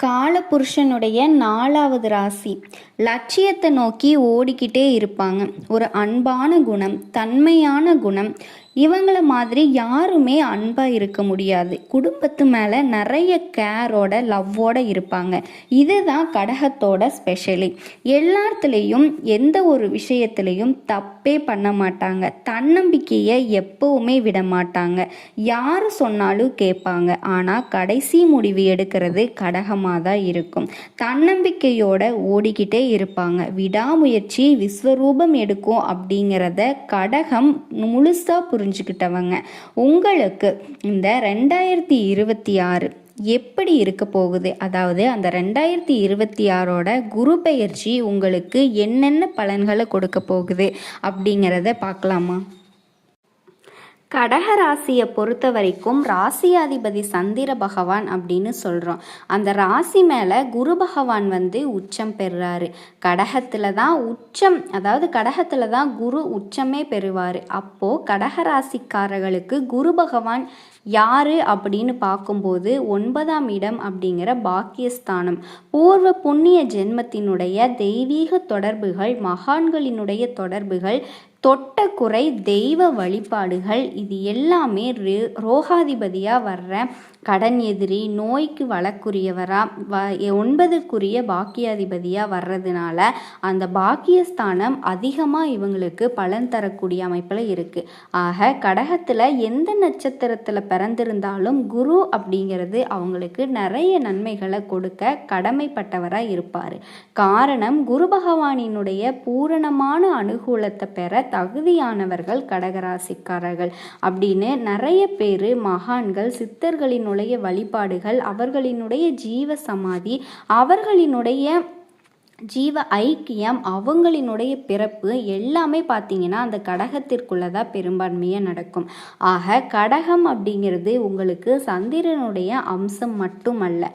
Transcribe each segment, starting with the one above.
காலபுருஷனுடைய 4வது ராசி. லட்சியத்தை நோக்கி ஓடிக்கிட்டே இருப்பாங்க. ஒரு அன்பான குணம், தன்மையான குணம். இவங்கள மாதிரி யாருமே அன்பாக இருக்க முடியாது. குடும்பத்து மேலே நிறைய கேரோட லவ்வோட இருப்பாங்க. இதுதான் கடகத்தோட ஸ்பெஷலி. எல்லாத்துலேயும் எந்த ஒரு விஷயத்துலேயும் தப்பே பண்ண மாட்டாங்க. தன்னம்பிக்கையை எப்பவுமே விட மாட்டாங்க. யார் சொன்னாலும் கேட்பாங்க. ஆனால் கடைசி முடிவு எடுக்கிறது கடகமாக தான் இருக்கும். தன்னம்பிக்கையோட ஓடிக்கிட்டே இருப்பாங்க. விடாமுயற்சி விஸ்வரூபம் எடுக்கும் அப்படிங்கிறத கடகம் முழுசாக புரிஞ்சுக்கிட்டவங்க. உங்களுக்கு இந்த 2026 எப்படி இருக்க போகுது, அதாவது அந்த 2026ஓட குரு பெயர்ச்சி உங்களுக்கு என்னென்ன பலன்களை கொடுக்க போகுது அப்படிங்கிறத பார்க்கலாமா? கடகராசியை பொறுத்த வரைக்கும் ராசியாதிபதி சந்திர பகவான் அப்படின்னு சொல்கிறோம். அந்த ராசி மேலே குரு பகவான் உச்சம் பெறுறாரு. கடகத்தில் தான் உச்சம், அதாவது கடகத்தில் தான் குரு உச்சமே பெறுவார். அப்போது கடகராசிக்காரர்களுக்கு குரு பகவான் யார் அப்படின்னு பார்க்கும்போது 9ஆம் இடம் அப்படிங்கிற பாக்கியஸ்தானம். பூர்வ புண்ணிய ஜென்மத்தினுடைய தெய்வீக தொடர்புகள், மகான்களினுடைய தொடர்புகள், தொட்ட குறை தெய்வ வழிபாடுகள், இது எல்லாமே ரோகாதிபதியாக வர்ற கடன் எதிரி, நோய்க்கு வழக்குரியவராக 9க்குரிய பாக்கியாதிபதியாக வர்றதுனால அந்த பாக்கியஸ்தானம் அதிகமாக இவங்களுக்கு பலன் தரக்கூடிய அமைப்பில் இருக்குது. ஆக கடகத்தில் எந்த நட்சத்திரத்தில் பிறந்திருந்தாலும் குரு அப்படிங்கிறது அவங்களுக்கு நிறைய நன்மைகளை கொடுக்க கடமைப்பட்டவராக இருப்பார். காரணம், குரு பகவானினுடைய பூரணமான அனுகூலத்தை பெற தகுதியானவர்கள் கடகராசிக்காரர்கள் அப்படின்னு நிறைய பேர் மகான்கள், சித்தர்களினுடைய வழிபாடுகள், அவர்களினுடைய ஜீவ சமாதி, அவர்களினுடைய ஜீவ ஐக்கியம், அவங்களினுடைய பிறப்பு எல்லாமே பார்த்தீங்கன்னா அந்த கடகத்திற்குள்ளே தான் பெரும்பான்மையாக நடக்கும். ஆக கடகம் அப்படிங்கிறது உங்களுக்கு சந்திரனுடைய அம்சம் மட்டுமல்ல,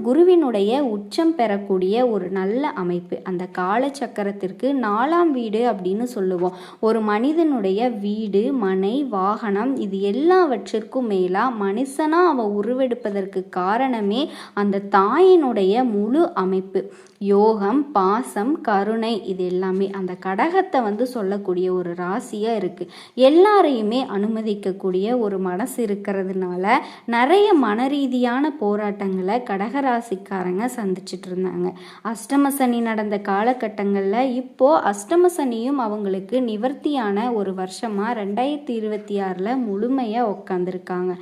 குருவினுடைய உச்சம் பெறக்கூடிய ஒரு நல்ல அமைப்பு. அந்த காலச்சக்கரத்திற்கு 4ஆம் வீடு அப்படின்னு சொல்லுவோம். ஒரு மனிதனுடைய வீடு, மனை, வாகனம், இது எல்லாவற்றிற்கும் மேலாக மனுஷனாக அவன் உருவெடுப்பதற்கு காரணமே அந்த தாயினுடைய முழு அமைப்பு. யோகம், பாசம், கருணை, இது எல்லாமே அந்த கடகத்தை சொல்லக்கூடிய ஒரு ராசியாக இருக்குது. எல்லாரையுமே அனுமதிக்கக்கூடிய ஒரு மனசு இருக்கிறதுனால நிறைய மனரீதியான போராட்டங்களை கடகராசிக்காரங்க சந்திச்சுட்டு இருந்தாங்க. அஷ்டம சனி நடந்த காலகட்டங்களில் இப்போது அஷ்டம சனியும் அவங்களுக்கு நிவர்த்தியான ஒரு வருஷமாக 2026 முழுமையாக உட்காந்துருக்காங்க.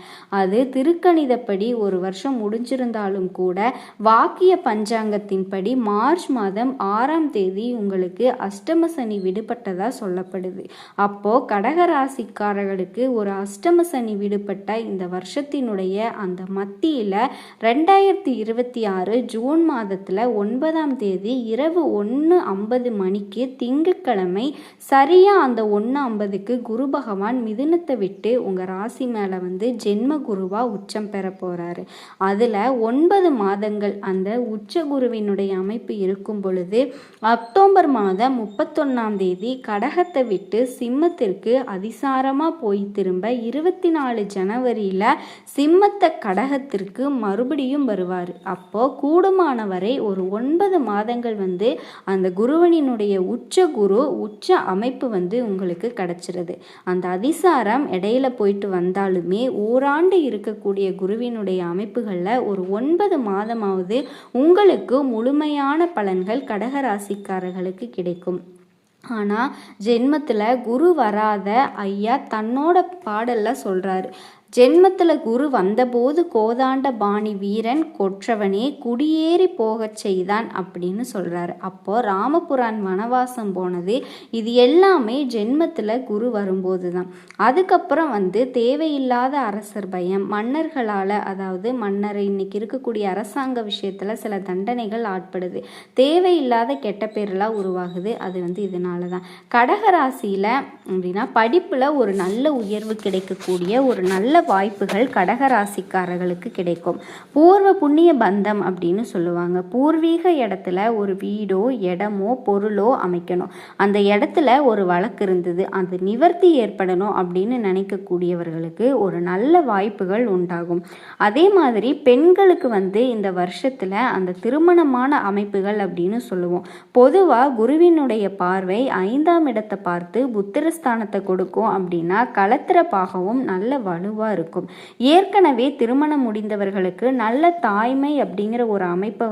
அது திருக்கணிதப்படி ஒரு வருஷம் முடிஞ்சிருந்தாலும் கூட வாக்கிய பஞ்சாங்கத்தின்படி மார்ச் மாதம் 6ஆம் தேதி உங்களுக்கு அஷ்டம சனி விடுபட்டதா சொல்லப்படுது. அப்போ கடகராசிக்காரர்களுக்கு ஒரு அஷ்டம சனி விடுபட்ட இந்த வருஷத்தினுடைய அந்த மத்தியில் 2026 ஜூன் மாதத்தில் 9ஆம் தேதி இரவு 1:50 மணிக்கு திங்கட்கிழமை சரியாக அந்த 1:50க்கு குரு பகவான் மிதுனத்தை விட்டு உங்கள் ராசி மேலே ஜென்ம குருவாக உச்சம் பெற போகிறாரு. அதில் 9 மாதங்கள் அந்த உச்ச குருவினுடைய அமைப்பு இருக்கும் பொழுது அக்டோபர் மாதம் 31ஆம் தேதி கடகத்தை விட்டு சிம்மத்திற்கு அதிசாரமாக போய் திரும்ப 24 ஜனவரியில் சிம்மத்தை கடகத்திற்கு மறுபடியும் வருவார். அப்போ கூடுமானவரை ஒரு 9 மாதங்கள் அந்த குருவனினுடைய உச்ச அமைப்பு உங்களுக்கு கிடைச்சிருது. அந்த அதிசாரம் இடையில போயிட்டு வந்தாலுமே ஓராண்டு இருக்கக்கூடிய குருவினுடைய அமைப்புகளில் ஒரு 9 மாதமாவது உங்களுக்கு முழுமையான பலன்கள் கடகராசிக்காரர்களுக்கு கிடைக்கும். ஆனால் ஜென்மத்தில் குரு வராத ஐயா தன்னோட பாடலில் சொல்கிறாரு, ஜென்மத்தில் குரு வந்தபோது கோதாண்ட பாணி வீரன் கொற்றவனே குடியேறி போகச் செய்தான் அப்படின்னு சொல்கிறாரு. அப்போது ராமபுரான் வனவாசம் போனது இது எல்லாமே ஜென்மத்தில் குரு வரும்போது தான். அதுக்கப்புறம் தேவையில்லாத அரசர் பயம், மன்னர்களால், அதாவது மன்னர் இன்னைக்கு இருக்கக்கூடிய அரசாங்க விஷயத்தில் சில தண்டனைகள் ஆட்படுது, தேவையில்லாத கெட்ட பேரெல்லாம் உருவாகுது. அது இதனால தான். கடகராசியில் அப்படின்னா படிப்பில் ஒரு நல்ல உயர்வு கிடைக்கக்கூடிய ஒரு நல்ல வாய்ப்புகள் கடகராசிக்காரர்களுக்கு கிடைக்கும். பூர்வ புண்ணிய பந்தம் அப்படின்னு சொல்லுவாங்க. பூர்வீக இடத்துல ஒரு வீடோ இடமோ பொருளோ அமைக்கணும், அந்த இடத்துல ஒரு வழக்கு இருந்தது, அது நிவர்த்தி ஏற்படணும் அப்படின்னு நினைக்கக்கூடியவர்களுக்கு ஒரு நல்ல வாய்ப்புகள் உண்டாகும். அதே மாதிரி பெண்களுக்கு இந்த வருஷத்துல அந்த திருமணமான அமைப்புகள் அப்படின்னு சொல்லுவோம். பொதுவாக குருவினுடைய பார்வை 5ஆம் இடத்தை பார்த்து புத்திரஸ்தானத்தை கொடுக்கும் அப்படின்னா களத்திர பாகவும் நல்ல வலுவாக இருக்கும். ஏற்கனவே திருமணம் முடிந்தவர்களுக்கு நல்ல தாய்மை அப்படிங்கிற ஒரு அமைப்பை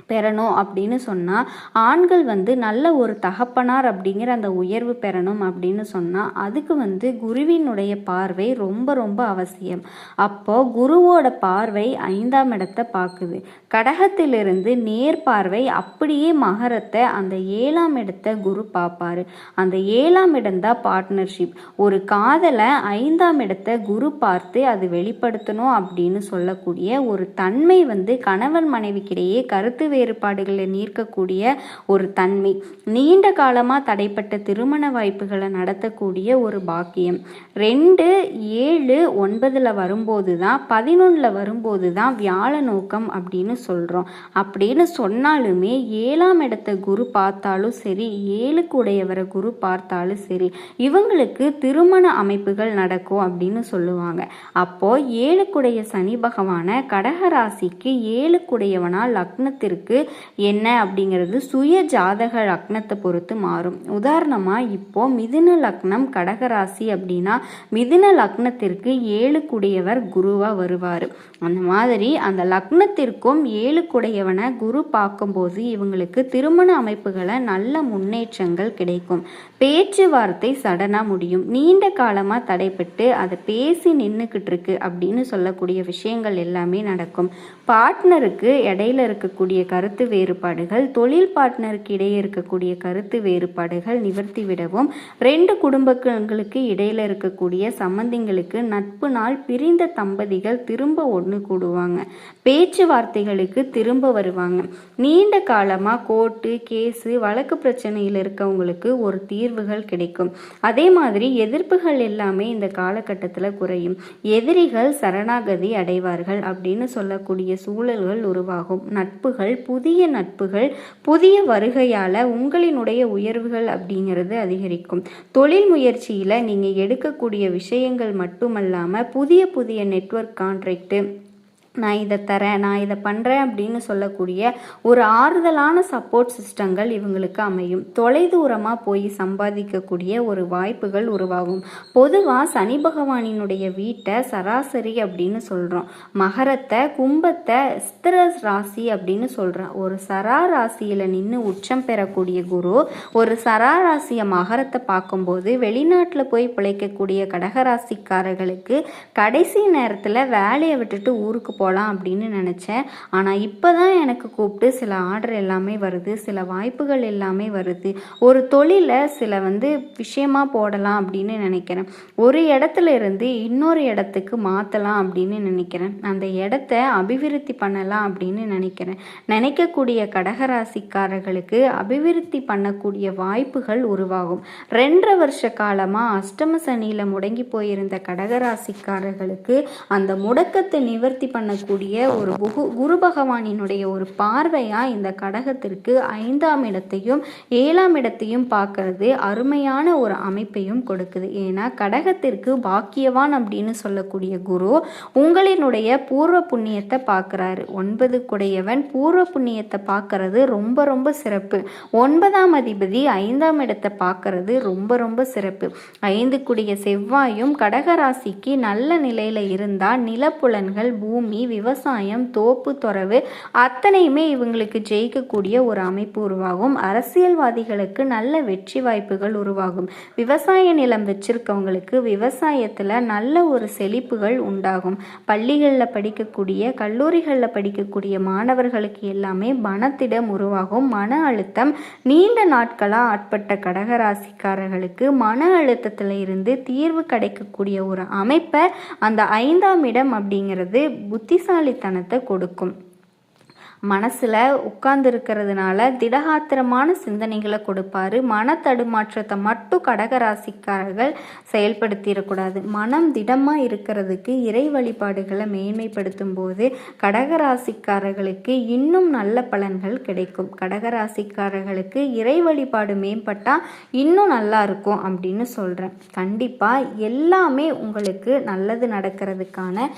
பெறணும் அப்படின்னு சொன்னால், ஆண்கள் நல்ல ஒரு தகப்பனார் அப்படிங்கிற அந்த உயர்வு பெறணும் அப்படின்னு சொன்னால் அதுக்கு குருவினுடைய பார்வை ரொம்ப ரொம்ப அவசியம். அப்போ குருவோட பார்வை 5ஆம் இடத்தை பார்க்குது. கடகத்திலிருந்து நேர் பார்வை அப்படியே மகரத்தை அந்த 7ஆம் இடத்தை குரு பார்ப்பாரு. அந்த 7ஆம் இடம்தான் பார்ட்னர்ஷிப். ஒரு காதலை 5ஆம் இடத்தை குரு பார்த்து அது வெளிப்படுத்தணும் அப்படின்னு சொல்லக்கூடிய ஒரு தன்மை கணவன் மனைவிக்கிடையே கருத்து வேறுபாடுகளை நீர்க்கக்கூடிய ஒரு தன்மை. நீண்ட காலமாக தடைப்பட்ட திருமண வாய்ப்புகளை நடத்தக்கூடிய ஒரு பாக்கியம். 2, 7, 9 வரும்போது தான் 11 வரும்போது தான் வியாழ நோக்கம் அப்படின்னு சொல்கிறோம். அப்படின்னு சொன்னாலுமே 7ஆம் இடத்தை குரு பார்த்தாலும் சரி, 7க்கு உடையவரை குரு பார்த்தாலும் சரி, இவங்களுக்கு திருமண அமைப்புகள் நடக்கும் அப்படின்னு சொல்லுவாங்க. அப்போ 7க்குடைய சனி பகவான கடகராசிக்கு 7க்குடையவனா லக்னத்திற்கு என்ன அப்படிங்கிறது சுய ஜாதக லக்னத்தை பொறுத்து மாறும். உதாரணமாக இப்போ மிதுன லக்னம் கடகராசி அப்படின்னா மிதுன லக்னத்திற்கு 7க்குடையவர் குருவாக வருவார். அந்த மாதிரி அந்த லக்னத்திற்கும் 7க்குடையவனை குரு பார்க்கும்போது இவங்களுக்கு திருமண அமைப்புகளை நல்ல முன்னேற்றங்கள் கிடைக்கும். பேச்சுவார்த்தை சடனாக முடியும். நீண்ட காலமாக தடைப்பட்டு அதை பேசி நின்றுக்கிட்டு இருக்கு அப்படின்னு சொல்லக்கூடிய விஷயங்கள் எல்லாமே நடக்கும். பார்ட்னருக்கு இடையில இருக்கக்கூடிய கருத்து வேறுபாடுகள், தொழில் பார்ட்னருக்கு இடையே இருக்கக்கூடிய கருத்து வேறுபாடுகள் நிவர்த்தி விடவும், 2 குடும்பங்களுக்கு இடையில இருக்கக்கூடிய சம்பந்திங்களுக்கு நட்பு நாள் பிரிந்த தம்பதிகள் திரும்ப ஒன்று கூடுவாங்க. பேச்சுவார்த்தைகளுக்கு திரும்ப வருவாங்க. நீண்ட காலமாக கோர்ட்டு கேஸு வழக்கு பிரச்சனையில் இருக்கவங்களுக்கு ஒரு தீர்வுகள் கிடைக்கும். அதே மாதிரி எதிர்ப்புகள் எல்லாமே இந்த காலகட்டத்தில் குறையும். எதிரிகள் சரணாகதி அடைவார்கள் அப்படின்னு சொல்லக்கூடிய சூழல்கள் உருவாகும். நட்புகள், புதிய நட்புகள், புதிய வருகையால் உங்களினுடைய உயர்வுகள் அப்படிங்கிறது அதிகரிக்கும். தொழில் முயற்சியில் நீங்கள் எடுக்கக்கூடிய விஷயங்கள் மட்டுமல்லாமல் புதிய புதிய நெட்வொர்க் கான்ட்ராக்டு, நான் இதை தரேன், நான் இதை பண்ணுறேன் அப்படின்னு சொல்லக்கூடிய ஒரு ஆறுதலான சப்போர்ட் சிஸ்டங்கள் இவங்களுக்கு அமையும். தொலைதூரமாக போய் சம்பாதிக்கக்கூடிய ஒரு வாய்ப்புகள் உருவாகும். பொதுவாக சனி பகவானினுடைய வீட்டை சராசரி அப்படின்னு சொல்கிறோம். மகரத்தை, கும்பத்தை ஸ்திர ராசி அப்படின்னு சொல்கிறோம். ஒரு சராராசியில் நின்று உச்சம் பெறக்கூடிய குரு ஒரு சராராசியை மகரத்தை பார்க்கும்போது வெளிநாட்டில் போய் பிழைக்கக்கூடிய கடகராசிக்காரர்களுக்கு கடைசி நேரத்தில் வேலையை விட்டுட்டு ஊருக்கு போகலாம் அப்படின்னு நினச்சேன். ஆனால் இப்போ தான் எனக்கு கூப்பிட்டு சில ஆர்டர் எல்லாமே வருது, சில வாய்ப்புகள் எல்லாமே வருது. ஒரு தொழிலை சில விஷயமாக போடலாம் அப்படின்னு நினைக்கிறேன். ஒரு இடத்துல இருந்து இன்னொரு இடத்துக்கு மாற்றலாம் அப்படின்னு நினைக்கிறேன். அந்த இடத்த அபிவிருத்தி பண்ணலாம் அப்படின்னு நினைக்கக்கூடிய கடகராசிக்காரர்களுக்கு அபிவிருத்தி பண்ணக்கூடிய வாய்ப்புகள் உருவாகும். 2.5 வருஷ காலமாக அஷ்டம சனியில் முடங்கி போயிருந்த கடகராசிக்காரர்களுக்கு அந்த முடக்கத்தை நிவர்த்தி பண்ணக்கூடிய ஒரு குரு பகவானினுடைய ஒரு பார்வையாக இந்த கடகத்திற்கு 5ஆம் இடத்தையும் 7ஆம் இடத்தையும் பார்க்கறது அருமையான ஒரு அமைப்பையும் கொடுக்குது. ஏன்னா கடகத்திற்கு பாக்கியவான் அப்படின்னு சொல்லக்கூடிய குரு உங்களினுடைய பூர்வ புண்ணியத்தை பார்க்குறாரு. 9க்குடையவன் பூர்வ புண்ணியத்தை பார்க்கறது ரொம்ப ரொம்ப சிறப்பு. 9ஆம் அதிபதி 5ஆம் இடத்தை பார்க்கறது ரொம்ப ரொம்ப சிறப்பு. 5க்குடைய செவ்வாயும் கடகராசிக்கு நல்ல நிலையில் இருந்தால் நிலப்புலன்கள், பூமி, விவசாயம், தோப்பு துறவு அத்தனையுமே இவங்களுக்கு ஜெயிக்கக்கூடிய ஒரு அமைப்பு உருவாகும். அரசியல்வாதிகளுக்கு நல்ல வெற்றி வாய்ப்புகள் உருவாகும். விவசாய நிலம் வச்சிருக்கவங்களுக்கு விவசாயத்தில் நல்ல ஒரு செழிப்புகள் உண்டாகும். பள்ளிகளில் படிக்கக்கூடிய, கல்லூரிகளில் படிக்கக்கூடிய மாணவர்களுக்கு எல்லாமே மனத்திடம் உருவாகும். மன அழுத்தம் நீண்ட நாட்களாக ஆட்பட்ட கடகராசிக்காரர்களுக்கு மன அழுத்தத்தில் இருந்து தீர்வு கிடைக்கக்கூடிய ஒரு அமைப்பை அந்த 5ஆம் இடம் அப்படிங்கிறது புத்திசாலித்தனத்தை கொடுக்கும். மனசில் உட்கார்ந்து இருக்கிறதுனால திடகாத்திரமான சிந்தனைகளை கொடுப்பாரு. மன தடுமாற்றத்தை மட்டும் கடகராசிக்காரர்கள் செயல்படுத்திடக்கூடாது. மனம் திடமாக இருக்கிறதுக்கு இறை வழிபாடுகளை மேன்மைப்படுத்தும் போது கடகராசிக்காரர்களுக்கு இன்னும் நல்ல பலன்கள் கிடைக்கும். கடகராசிக்காரர்களுக்கு இறை வழிபாடு மேம்பட்டால் இன்னும் நல்லா இருக்கும் அப்படின்னு சொல்கிறேன். கண்டிப்பாக எல்லாமே உங்களுக்கு நல்லது நடக்கிறதுக்கான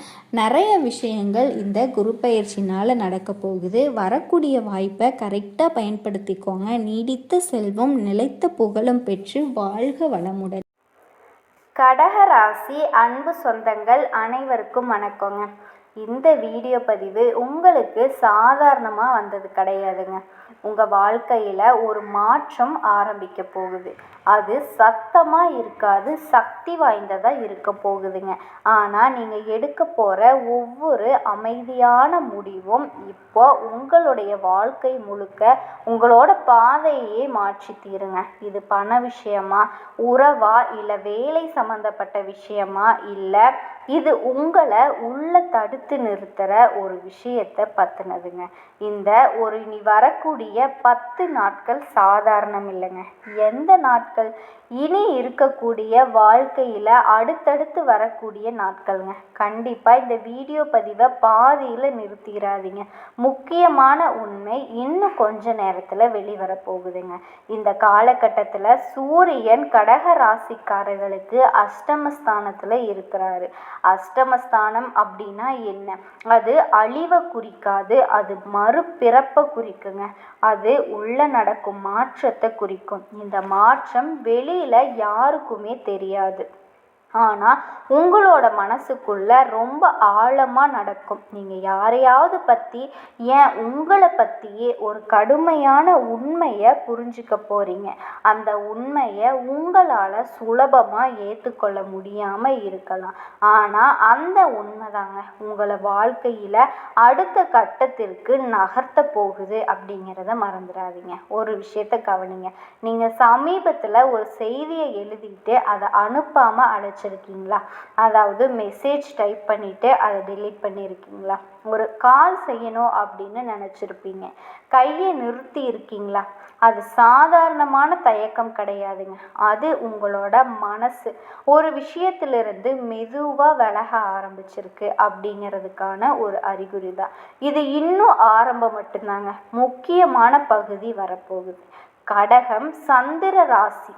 நிறைய விஷயங்கள் இந்த குரு பயிற்சினால் நடக்க போகுது. வரக்கூடிய வாய்ப்பை கரெக்டாக பயன்படுத்திக்கோங்க. நீடித்த செல்வம் நிலைத்த புகழும் பெற்று வாழ்க வளமுடன். கடகராசி அன்பு சொந்தங்கள் அனைவருக்கும் வணக்கங்க. இந்த வீடியோ பதிவு உங்களுக்கு சாதாரணமாக வந்தது கிடையாதுங்க. உங்கள் வாழ்க்கையில் ஒரு மாற்றம் ஆரம்பிக்க போகுது. அது சத்தமாக இருக்காது, சக்தி வாய்ந்ததாக இருக்க போகுதுங்க. ஆனால் நீங்கள் எடுக்க போகிற ஒவ்வொரு அமைதியான முடிவும் இப்போ உங்களுடைய வாழ்க்கை முழுக்க உங்களோட பாதையே மாற்றி தீருங்க. இது பண விஷயமா, உறவா, இல்லை வேலை சம்மந்தப்பட்ட விஷயமா, இல்லை இது உங்களை உள்ள தடுத்து நிறுத்துகிற ஒரு விஷயத்தை பற்றினதுங்க. இந்த ஒரு இனி வரக்கூடிய 10 நாட்கள் சாதாரணம் இல்லைங்க. எந்த நாட்கள்? இனி இருக்கக்கூடிய வாழ்க்கையில் அடுத்தடுத்து வரக்கூடிய நாட்கள்ங்க. கண்டிப்பாக இந்த வீடியோ பதிவை பாதியில் நிறுத்திடாதீங்க. முக்கியமான உண்மை இன்னும் கொஞ்ச நேரத்தில் வெளிவர போகுதுங்க. இந்த காலகட்டத்தில் சூரியன் கடக ராசிக்காரர்களுக்கு அஷ்டமஸ்தானத்தில் இருக்கிறாரு. அஷ்டமஸ்தானம் அப்படின்னா என்ன? அது அழிவை குறிக்காது, அது மறுபிறப்பை குறிக்குங்க. அது உள்ள நடக்கும் மாற்றத்தை குறிக்கும். இந்த மாற்றம் வெளியில் யாருக்குமே தெரியாது. ஆனால் உங்களோட மனசுக்குள்ள ரொம்ப ஆழமாக நடக்கும். நீங்கள் யாரையாவது பற்றி, ஏன் உங்களை பற்றியே ஒரு கடுமையான உண்மையை புரிஞ்சுக்க போகிறீங்க. அந்த உண்மையை உங்களால் சுலபமாக ஏற்றுக்கொள்ள முடியாமல் இருக்கலாம். ஆனால் அந்த உண்மைதாங்க உங்களை வாழ்க்கையில் அடுத்த கட்டத்திற்கு நகர்த்த போகுது அப்படிங்கிறத மறந்துடாதீங்க. ஒரு விஷயத்தை கவனிங்க. நீங்கள் சமீபத்தில் ஒரு செய்தியை எழுதிட்டு அதை அனுப்பாமல் அழைச்சிருக்கீங்களா? அதாவது மெசேஜ் டைப் பண்ணிவிட்டு அதை டெலீட் பண்ணியிருக்கீங்களா? ஒரு கால் செய்யணும் அப்படின்னு நினச்சிருப்பீங்க, கையை நிறுத்தி இருக்கீங்களா? அது சாதாரணமான தயக்கம் கிடையாதுங்க. அது உங்களோட மனசு ஒரு விஷயத்திலிருந்து மெதுவாக விலக ஆரம்பிச்சிருக்கு அப்படிங்கிறதுக்கான ஒரு அறிகுறி தான் இது. இன்னும் ஆரம்பம் மட்டும்தாங்க. முக்கியமான பகுதி வரப்போகுது. கடகம் சந்திர ராசி,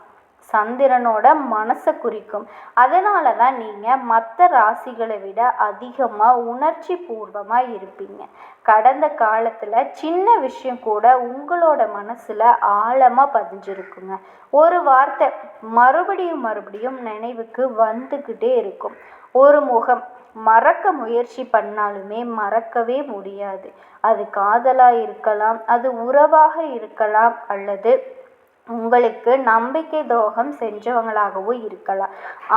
சந்திரனோட மனசை குறிக்கும். அதனால தான் நீங்கள் மற்ற ராசிகளை விட அதிகமாக உணர்ச்சி பூர்வமாக இருப்பீங்க. கடந்த காலத்தில் சின்ன விஷயம் கூட உங்களோட மனசில் ஆழமாக பதிஞ்சிருக்குங்க. ஒரு வார்த்தை மறுபடியும் நினைவுக்கு வந்துக்கிட்டே இருக்கும். ஒரு முகம் மறக்க முயற்சி பண்ணாலுமே மறக்கவே முடியாது. அது காதலாக இருக்கலாம், அது உறவாக இருக்கலாம், அல்லது உங்களுக்கு நம்பிக்கை துரோகம் செஞ்சவங்களாகவும் இருக்கலாம்.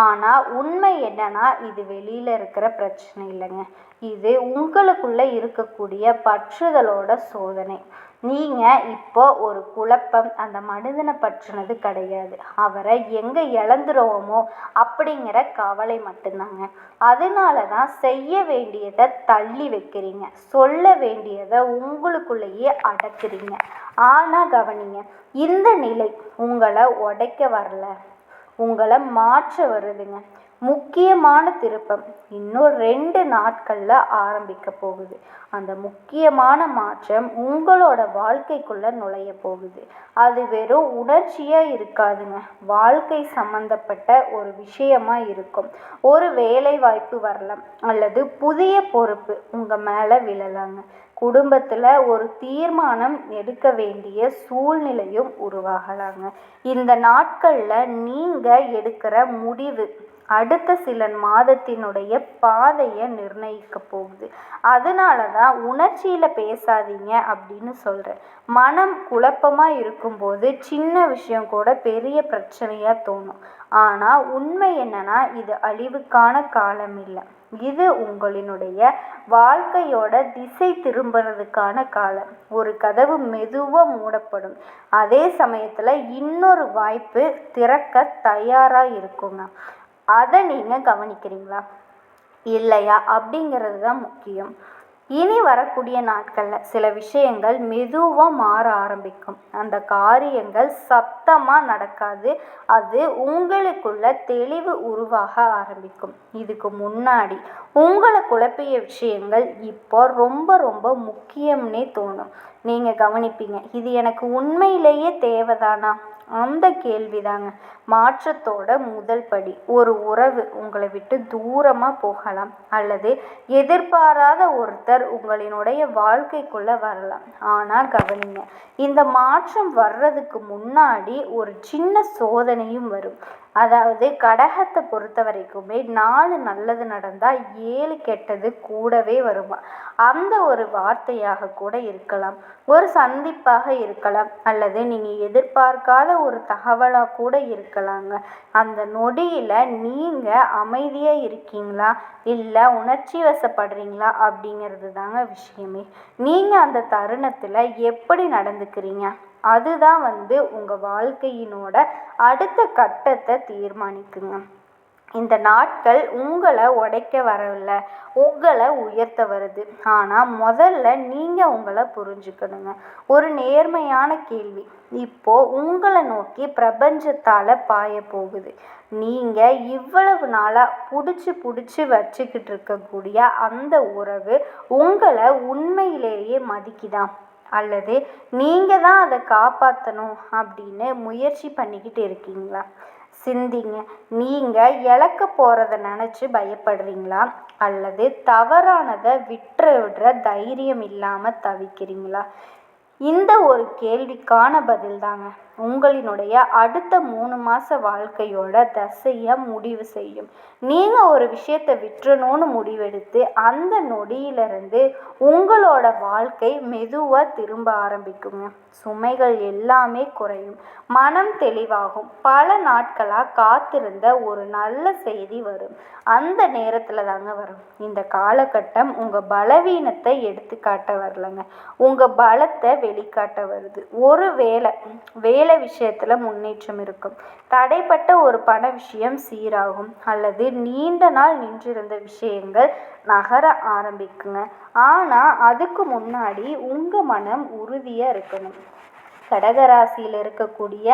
ஆனால் உண்மை என்னன்னா, இது வெளியில் இருக்கிற பிரச்சனை இல்லைங்க. இது உங்களுக்குள்ளே இருக்கக்கூடிய பற்றுதலோட சோதனை. நீங்கள் இப்போ ஒரு குழப்பம், அந்த மனிதனை பற்றினது கிடையாது. அவரை எங்கே இழந்துருவோமோ அப்படிங்கிற கவலை மட்டும்தாங்க. அதனால தான் செய்ய வேண்டியதை தள்ளி வைக்கிறீங்க, சொல்ல வேண்டியதை உங்களுக்குள்ளேயே அடக்குறீங்க. ஆனால் கவனிங்க, இந்த நிலை உங்களை உடைக்க வரல, உங்களை மாற்ற வருதுங்க. முக்கியமான திருப்பம் இன்னும் 2 நாட்களில் ஆரம்பிக்க போகுது. அந்த முக்கியமான மாற்றம் உங்களோட வாழ்க்கைக்குள்ளே நுழைய போகுது. அது வெறும் உணர்ச்சியாக இருக்காதுங்க, வாழ்க்கை சம்மந்தப்பட்ட ஒரு விஷயமா இருக்கும். ஒரு வேலை வாய்ப்பு வரலாம், அல்லது புதிய பொறுப்பு உங்கள் மேலே விழலாங்க. குடும்பத்தில் ஒரு தீர்மானம் எடுக்க வேண்டிய சூழ்நிலையும் உருவாகலாங்க. இந்த நாட்களில் நீங்கள் எடுக்கிற முடிவு அடுத்த சில மாதத்தினுடைய பாதையை நிர்ணயிக்க போகுது. அதனால தான் உணர்ச்சியில் பேசாதீங்க அப்படின்னு சொல்கிறேன். மனம் குழப்பமாக இருக்கும்போது சின்ன விஷயம் கூட பெரிய பிரச்சனையாக தோணும். ஆனால் உண்மை என்னன்னா, இது அழிவுக்கான காலம் இல்லை. இது உங்களினுடைய வாழ்க்கையோட திசை திரும்புறதுக்கான காலம். ஒரு கதவு மெதுவாக மூடப்படும், அதே சமயத்தில் இன்னொரு வாய்ப்பு திறக்க தயாராக இருக்குங்க. அதை நீங்கள் கவனிக்கிறீங்களா இல்லையா அப்படிங்கிறது தான் முக்கியம். இனி வரக்கூடிய நாட்களில் சில விஷயங்கள் மெதுவாக மாற ஆரம்பிக்கும். அந்த காரியங்கள் சத்தமாக நடக்காது, அது உங்களுக்குள்ள தெளிவு உருவாக ஆரம்பிக்கும். இதுக்கு முன்னாடி உங்களை குழப்பிய விஷயங்கள் இப்போ ரொம்ப ரொம்ப முக்கியம்னே தோணும். நீங்கள் கவனிப்பீங்க, இது எனக்கு உண்மையிலேயே தேவைதானா? அந்த கேள்விதாங்க மாற்றத்தோட முதல் படி. ஒரு உறவு உங்களை விட்டு தூரமாக போகலாம், அல்லது எதிர்பாராத ஒருத்தர் உங்களினுடைய வாழ்க்கைக்குள்ள வரலாம். ஆனால் கவனிங்க, இந்த மாற்றம் வர்றதுக்கு முன்னாடி ஒரு சின்ன சோதனையும் வரும். அதாவது கடகத்தை பொறுத்த வரைக்குமே 4 நல்லது நடந்தால் 7 கெட்டது கூடவே வருமா. அந்த ஒரு வார்த்தையாக கூட இருக்கலாம், ஒரு சந்திப்பாக இருக்கலாம், அல்லது நீங்கள் எதிர்பார்க்காத ஒரு தகவலாக கூட இருக்கலாங்க. அந்த நொடியில் நீங்கள் அமைதியாக இருக்கீங்களா இல்லை உணர்ச்சி வசப்படுறீங்களா அப்படிங்கிறது தாங்க விஷயமே. நீங்கள் அந்த தருணத்தில் எப்படி நடந்துக்கிறீங்க, அதுதான் உங்கள் வாழ்க்கையினோட அடுத்த கட்டத்தை தீர்மானிக்குங்க. இந்த நாட்கள் உங்களை உடைக்க வரவில்லை, உங்களை உயர்த்த வருது. ஆனால் முதல்ல நீங்கள் உங்களை புரிஞ்சுக்கணுங்க. ஒரு நேர்மையான கேள்வி இப்போது உங்களை நோக்கி பிரபஞ்சத்தால் பாய போகுது. நீங்கள் இவ்வளவு நாளாக பிடிச்சி வச்சுக்கிட்டு இருக்கக்கூடிய அந்த உறவு உங்களை உண்மையிலேயே மதிக்குதான், அல்லது நீங்கள் தான் அதை காப்பாற்றணும் அப்படின்னு முயற்சி பண்ணிக்கிட்டு இருக்கீங்களா? சிந்திங்க. நீங்கள் இழக்க போகிறத நினச்சி பயப்படுறீங்களா, அல்லது தவறானதை விடுற தைரியம் இல்லாமல் தவிக்கிறீங்களா? இந்த ஒரு கேள்விக்கான பதில் தாங்க உங்களினுடைய அடுத்த 3 மாத வாழ்க்கையோட தசையை முடிவு செய்யும். நீங்கள் ஒரு விஷயத்தை விட்டுறணும்னு முடிவெடுத்து அந்த நொடியிலிருந்து உங்களோட வாழ்க்கை மெதுவாக திரும்ப ஆரம்பிக்குங்க. சுமைகள் எல்லாமே குறையும், மனம் தெளிவாகும். பல நாட்களாக காத்திருந்த ஒரு நல்ல செய்தி வரும். அந்த நேரத்தில் தாங்க வரும். இந்த காலகட்டம் உங்கள் பலவீனத்தை எடுத்துக்காட்ட வரலங்க, உங்கள் பலத்தை வெளிக்காட்ட வருது. ஒரு வேலை விஷயத்தில் முன்னேற்றம் இருக்கும், தடைப்பட்ட ஒரு பண விஷயம் சீராகும், அல்லது நீண்ட நாள் நின்றிருந்த விஷயங்கள் நகர ஆரம்பிக்குங்க. ஆனால் அதுக்கு முன்னாடி உங்கள் மனம் உறுதியாக இருக்கணும். கடகராசியில் இருக்கக்கூடிய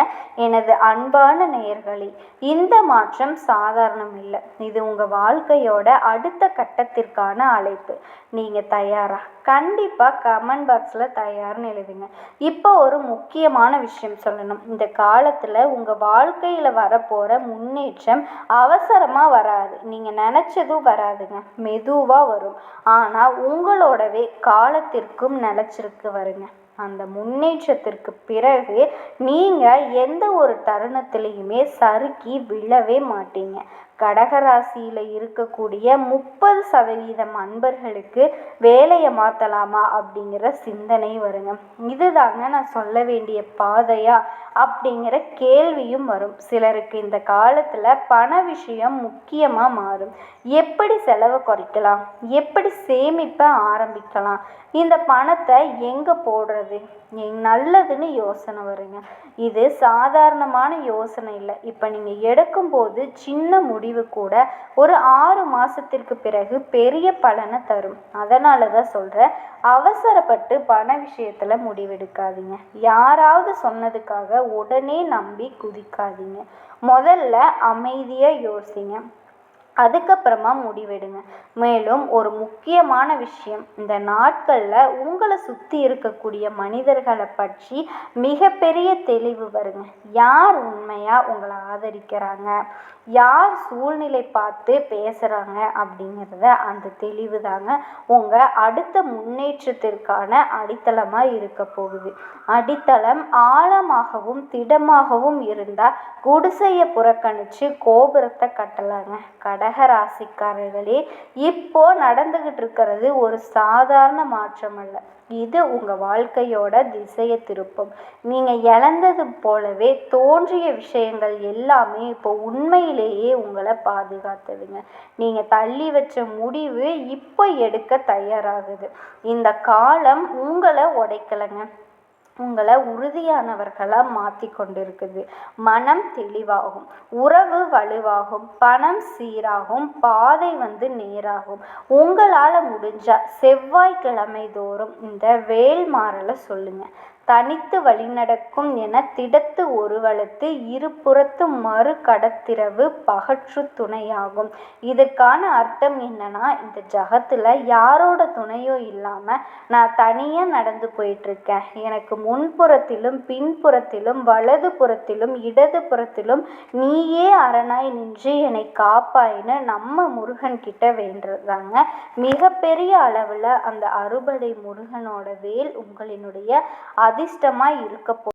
எனது அன்பான நேயர்களே, இந்த மாற்றம் சாதாரணம் இல்லை. இது உங்கள் வாழ்க்கையோட அடுத்த கட்டத்திற்கான அழைப்பு. நீங்கள் தயாரா? கண்டிப்பாக கமெண்ட் பாக்ஸில் தயார்னு எழுதுங்க. இப்போ ஒரு முக்கியமான விஷயம் சொல்லணும். இந்த காலத்தில் உங்கள் வாழ்க்கையில் வரப்போகிற முன்னேற்றம் அவசரமாக வராது, நீங்கள் நினச்சதும் வராதுங்க, மெதுவாக வரும். ஆனால் உங்களோடவே காலத்திற்கும் நிலச்சிருக்கு வருங்க. அந்த முன்னேற்றத்திற்கு பிறகு நீங்கள் எந்த ஒரு தருணத்திலையுமே சறுக்கி விழவே மாட்டீங்க. கடகராசியில் இருக்கக்கூடிய 30% அன்பர்களுக்கு வேலையை மாற்றலாமா அப்படிங்கிற சிந்தனை வருங்க. இதுதாங்க நான் சொல்ல வேண்டிய பாதையா அப்படிங்கிற கேள்வியும் வரும். சிலருக்கு இந்த காலத்தில் பண விஷயம் முக்கியமாக மாறும். எப்படி செலவை குறைக்கலாம், எப்படி சேமிப்பை ஆரம்பிக்கலாம், இந்த பணத்தை எங்கே போடுறது, நல்லதுன்னு யோசனை வருங்க. இது சாதாரணமான யோசனை இல்லை. இப்போ நீங்கள் எடுக்கும்போது சின்ன முடிவு கூட ஒரு 6 மாதத்திற்கு பிறகு பெரிய பலனை தரும். அதனால தான் சொல்கிறேன், அவசரப்பட்டு பண விஷயத்தில் முடிவெடுக்காதீங்க. யாராவது சொன்னதுக்காக உடனே நம்பி குதிக்காதீங்க. முதல்ல அமைதியாக யோசிங்க, அதுக்கப்புறமா முடிவெடுங்க. மேலும் ஒரு முக்கியமான விஷயம், இந்த நாட்களில் உங்களை சுற்றி இருக்கக்கூடிய மனிதர்களை பற்றி மிகப்பெரிய தெளிவு வருங்க. யார் உண்மையாக உங்களை ஆதரிக்கிறாங்க, யார் சூழ்நிலை பார்த்து பேசுகிறாங்க அப்படிங்கிறத அந்த தெளிவு தாங்க உங்கள் அடுத்த முன்னேற்றத்திற்கான அடித்தளமாக இருக்க போகுது. அடித்தளம் ஆழமாகவும் திடமாகவும் இருந்தால் குடிசையை புறக்கணித்து கோபுரத்தை கட்டலாங்க. கடகராசிக்காரர்களே, இப்போ நடந்துகிட்டு இருக்கிறது ஒரு சாதாரண மாற்றம் அல்ல, இது உங்கள் வாழ்க்கையோட திசையை திருப்பும். நீங்கள் இழந்தது போலவே தோன்றிய விஷயங்கள் எல்லாமே இப்போ உண்மையிலேயே உங்களை பாதுகாத்துடுங்க. நீங்கள் தள்ளி வச்ச முடிவு இப்போ எடுக்க தயாராகுது. இந்த காலம் உங்களை உடைக்கலைங்க, உங்களை உறுதியானவர்களாக மாற்றி கொண்டிருக்குது. மனம் தெளிவாகும், உறவு வலுவாகும், பணம் சீராகும், பாதை நேராகும். உங்களால் முடிஞ்சால் செவ்வாய்க்கிழமை தோறும் இந்த வேல்மாறலை சொல்லுங்கள். தனித்து வழிநடக்கும் என திடத்து ஒருவலத்து இருபுறத்து மறு கடத்திரவு பகற்று துணையாகும். இதற்கான அர்த்தம் என்னன்னா, இந்த ஜகத்தில் யாரோட துணையோ இல்லாமல் நான் தனியாக நடந்து போயிட்டுருக்கேன். எனக்கு முன்புறத்திலும் பின்புறத்திலும் வலது புறத்திலும் இடது புறத்திலும் நீயே அரணாய் நின்று என்னை காப்பாயின்னு நம்ம முருகன் கிட்ட வேண்டுறதாங்க. மிகப்பெரிய அளவில் அந்த அறுபடை முருகனோட வேல் உங்களினுடைய அதிர்ஷ்டமாக இருக்க